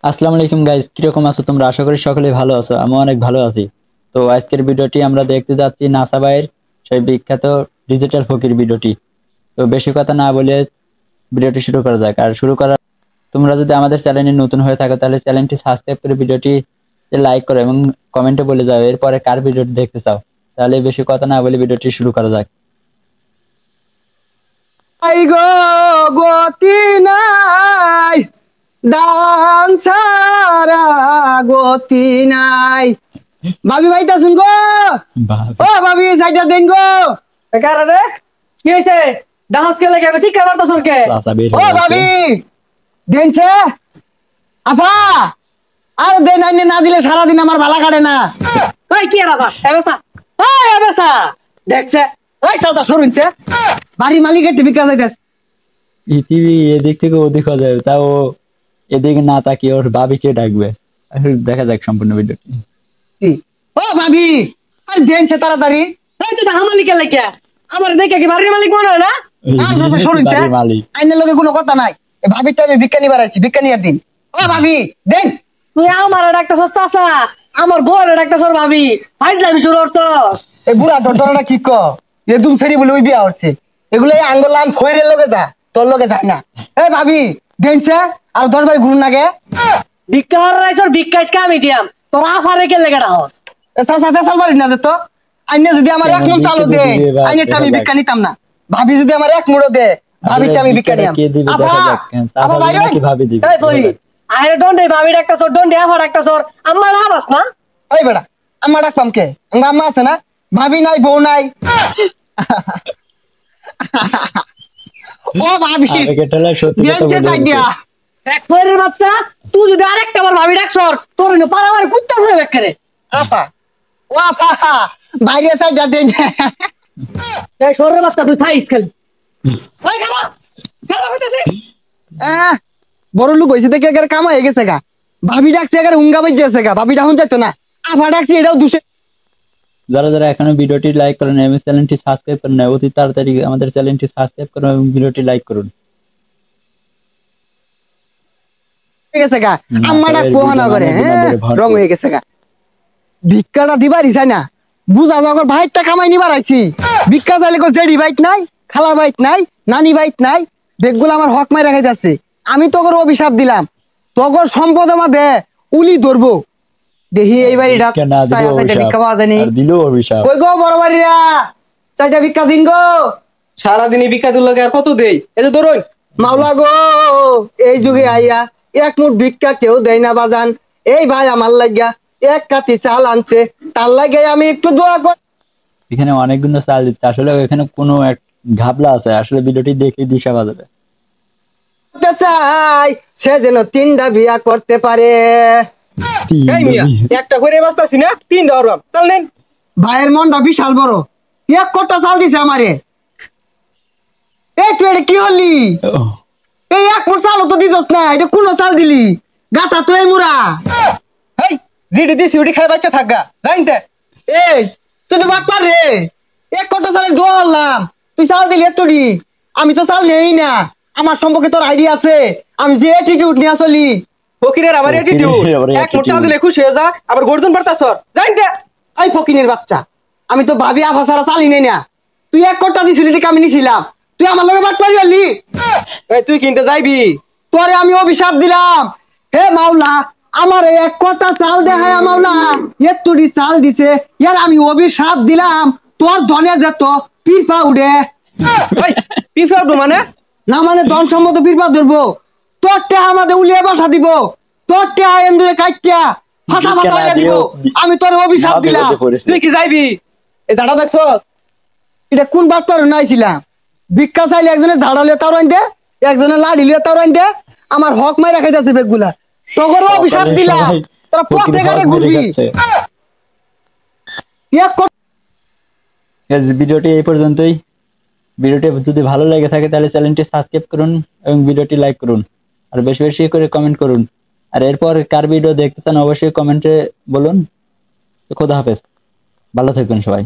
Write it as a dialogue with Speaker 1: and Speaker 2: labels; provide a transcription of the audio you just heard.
Speaker 1: আসসালামু আলাইকুম গাইস, কিরকম আছো তোমরা? আশা করি সকলেই ভালো আছো। আমি অনেক ভালো আছি। তো আজকের ভিডিওটি আমরা দেখতে যাচ্ছি নাসা ভাইয়ের সেই বিখ্যাত ডিজিটাল ফকির ভিডিওটি। তো বেশি কথা না বলে ভিডিওটি শুরু করা যাক। আর শুরু করার তোমরা যদি আমাদের চ্যানেলে নতুন হয়ে থাকো তাহলে চ্যানেলটি সাবস্ক্রাইব করে ভিডিওটি লাইক করো এবং কমেন্টে বলে যাও এরপরে কার ভিডিওটি দেখতে চাও। তাহলে বেশি কথা না বলে ভিডিওটি শুরু করা যাক।
Speaker 2: আই গো গতি নাই দান ছাড়া গতি নাই। ভাবি ভাইতা শুন গো। ও ভাবি সাইডা দেন গো।
Speaker 3: কারা রে? কি হইছে? ডান্স কে লাগে বেশি কাবার তো সরকে।
Speaker 2: ও ভাবি দেনছে আফা আর দেন আইনে না দিলে সারা দিন আমার ভালা কাটে না।
Speaker 3: কই কি রাবা? এবেসা। ওই এবেসা। দেখছে।
Speaker 2: ওই সাদা সরুনছে বাড়ি মালিকের টিভি কাজ যাইতাছে।
Speaker 1: টিভি এদিক থেকে ওদিক হয়ে যাবে, তাও এদিকে না তাকিয়ে ওর ভাবিকে ডাকবে। দেখা যাক সম্পূর্ণ ভিডিওটি।
Speaker 2: ও ভাবি আর দেনছে তাড়াতাড়ি।
Speaker 3: এই তুই হামালি কে লাগে? আমার দেখে কি বাড়ির মালিক মনে হয় না?
Speaker 2: আর সাসা সরুনছে আইনের লগে কোনো কথা নাই। এই ভাবিটা আমি ভিক্ষা নিবার আইছি, ভিক্ষা নিয়ার দিন। ও ভাবি দেন।
Speaker 3: তুই আমার একটা সর চাচা, আমার বউয়ের একটা সর ভাবি। ফাইজলামি শুরু করছস।
Speaker 2: এই বুড়া ডটরটা কি ক এদুম সেরি বলে ওই বিয়া হচ্ছে। এগুলো এই আঙ্গলান ফইরের লগে যা, তোর লগে যায় না। এ ভাবি দেনছে আর 10 বার ঘুরুন আগে।
Speaker 3: ভিক্ষা হারাইছর ভিক্ষাইছকে আমি দিয়াম। তোর আফারে কে লাগে রাহস?
Speaker 2: এ সাসা ফেসাল মারি না যে তো। আইনে যদি আমার এক মন চালু দে আইনেরটা আমি ভিক্ষা নিতাম না। ভাবি যদি আমার এক মুড়ো দে ভাবিটা আমি ভিক্ষা নিয়াম। আপা আপা ভাই
Speaker 3: এই বই আরে ডন্ডে ভাবির একটা সর ডন্ডে আফার একটা সর আমার হাবাস না।
Speaker 2: ওই বেড়া আমার ডাকপাম কে? আমার আম্মা আছে না, ভাবি নাই বউ নাই। ও ভাবি দেনছে সাইডিয়া।
Speaker 3: এক পরের বাচ্চা তুই যদি আরেকটা বার ভাবি ডাকছর তোর না পারাবার কুত্তা হয়ে বেকরে।
Speaker 2: আপা ও আপা বাইরে সাইডা দেন।
Speaker 3: এই সরের বাচ্চা তুই থাইস খালি। ওই খারাপ খারাপ হইতাছে।
Speaker 2: বড় লোক হয়েছে দেখে এগারে কাম হয়ে গেছে গা। ভাবি ডাকছে এগারে হুঙ্গা বাজছে গা। ভাবি ডাহুন যাইতো না, আফা ডাকছি এটাও দুষে।
Speaker 1: যারা যারা এখনো ভিডিওটি লাইক করেন এবং চ্যানেলটি সাবস্ক্রাইব করেন না, অতি তাড়াতাড়ি আমাদের চ্যানেলটি সাবস্ক্রাইব করুন এবং ভিডিওটি লাইক করুন।
Speaker 2: ঠিক আছে গা আম্মা ডাক পোহানা করে রং হয়ে গেছে গা। ভিক্ষাটা দিবারই চাই না, বুঝা যখন ভাইটা কামাই নিবার আইছি। ভিক্ষা চাইলে কো জেডি বাইক নাই, খালা বাইক নাই, নানি বাইক নাই, বেগগুলো আমার হক মাই রাখাই যাচ্ছে। আমি তোর অভিশাপ দিলাম, তোর সম্পদ আমার দে উলি ধরবো। দেখি এই বাড়িটা চাইটা ভিক্ষা পাওয়া যায়নি। কই গো বড় বাড়িরা চাইটা ভিক্ষা দিন গো।
Speaker 3: সারাদিনই ভিক্ষা দিল লাগে আর কত দেই? এই যে ধরুন
Speaker 2: মাওলা গো এই যুগে আইয়া এক মুঠ ভিক্ষা কেউ দেয় না বাজান। এই ভাই আমার লাগিয়া এক কাতি চাল আনছে, তার লাগে আমি একটু দোয়া কর।
Speaker 1: এখানে অনেকগুলো চাল দিচ্ছে, আসলে এখানে কোনো এক ঘাবলা আছে। আসলে ভিডিওটি দেখলে দিশা বাজাবে।
Speaker 2: চাই সে যেন 3টা বিয়া করতে পারে।
Speaker 3: এই মিয়া একটা করে বাস্তাছি না 3টা হরবাম চল নেন।
Speaker 2: ভাইয়ের মনটা বিশাল বড়, এক কোটা চাল দিছে আমারে। এই তুই এটা কি হলি? এই এক মুঠ চাল তো দিছস না, এটা কোন চাল দিলি? গাতা তো এই মুরা।
Speaker 3: এই জিডি দিছি উডি খাই বাচ্চা থাকগা জানতে।
Speaker 2: এই তুই তো বাট পার রে, এক কোটা চালের দোয়া হলাম, তুই চাল দিলি এতডি। আমি তো চাল নেই না, আমার সম্পর্কে তোর আইডিয়া আছে, আমি যে অ্যাটিটিউড নিয়ে চলি।
Speaker 3: ফকিরের আবার অ্যাটিটিউড, এক মুঠ চাল দিলে খুশি হয়ে যা আবার গর্জন পারতাছর জানতে।
Speaker 2: এই ফকিনের বাচ্চা, আমি তো ভাবি আফা ছাড়া চালি নেই না। তুই এক কোটা দিছিলি দেখে আমি নিছিলাম, তুই আমার লগে বাট পারি হলি।
Speaker 3: এই তুই কিনতে যাইবি?
Speaker 2: তোরে আমি অভিশাপ দিলাম, হে মাওলা আমার এক কোটা চাল দেখায় মাওলা এতটি চাল দিছে, ইয়ার আমি অভিশাপ দিলাম তোর ধনে যেত পিরপা উড়ে।
Speaker 3: এই পিফা উঠবো মানে?
Speaker 2: না মানে ধন সম্মত পিরপা ধরবো, তোর টেহা আমাদের উলিয়ে বাসা দিব, তোর টেহা এন্দুরে কাটিয়া ফাটা ফাটা হইয়া দিব। আমি তোর অভিশাপ দিলাম।
Speaker 3: তুই কি যাইবি? এই ঝাড়া দেখছস?
Speaker 2: এটা কোন বাপটার নাইছিলাম? ভিক্ষা চাইলে একজনে ঝাড়া লিয়ে তার দে, একজনে লাড়ি লিয়ে তার দে, আমার হক মাই রাখাইতেছে বেগগুলা। তোর অভিশাপ দিলাম, তোরা পথে ঘাটে ঘুরবি।
Speaker 1: ভিডিওটি এই পর্যন্তই। ভিডিওটি যদি ভালো লেগে থাকে তাহলে চ্যানেলটি সাবস্ক্রাইব করুন এবং ভিডিওটি লাইক করুন আর বেশি বেশি করে কমেন্ট করুন। আর এরপর কার ভিডিও দেখতে চান অবশ্যই কমেন্টে বলুন। খোদা হাফেজ, ভালো থাকবেন সবাই।